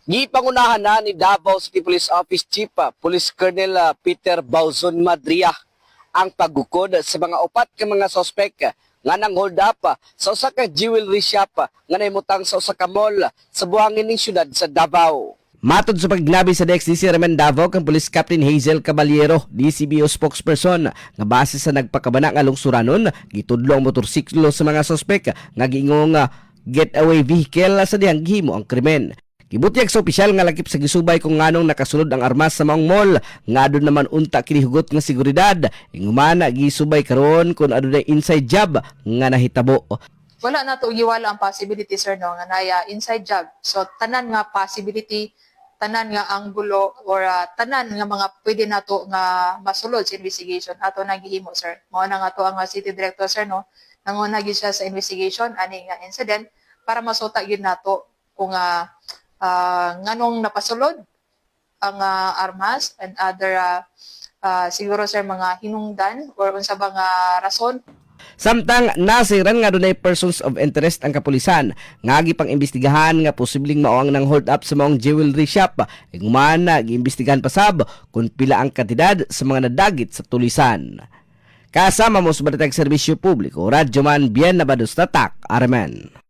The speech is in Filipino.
Gipangunahan na ni Davao City Police Office Chief Police Colonel Peter Bauzon Madria ang paggukod sa mga upat ka mga sospek nga nang hold up sa usa ka jewelry shop nga nahimutang sa usa ka mall sa buhangin ning syudad sa Davao. Matod sa pagnabi sa DXDC Reman Davao kang Police Captain Hazel Caballero, DCBO spokesperson, nga base sa nagpakabana nga lungsuranon, gitudlo ang motorsiklo sa mga sospek nga giingong getaway vehicle sa dihang gihimo ang krimen. Gibutyag sa opisyal nga lakip sa gisubay kung nganong nakasulod ang armas sa maong mall, nga adun naman unta kinihugot nga seguridad, ingumana gisubay karon kung adunay inside job nga nahitabo. Wala na to giwala ang possibility, sir, no, nga naya inside job. So tanan nga possibility, tanan nga anggulo or tanan nga mga pwede nato nga masulod sa investigation ato nagihimo, sir. Mao na nga to ang city director, sir, no, nanguna gid siya sa investigation ani nga incident para masuta gid nato kung nganong napasulod ang armas and other siguro, sir, mga hinungdan or unsa ba nga rason. Samtang nasiran nga dunay persons of interest ang kapulisan nga gipang imbestigahan nga posibleng mao ang nang hold up sa maong jewelry shop. Humana giimbestigahan pasab kung pila ang kantidad sa mga nadagit sa tulisan. Kasama mo sa Balatag Serbisyo Publiko, Radyo Man Bien Nabados Tatak, Armen.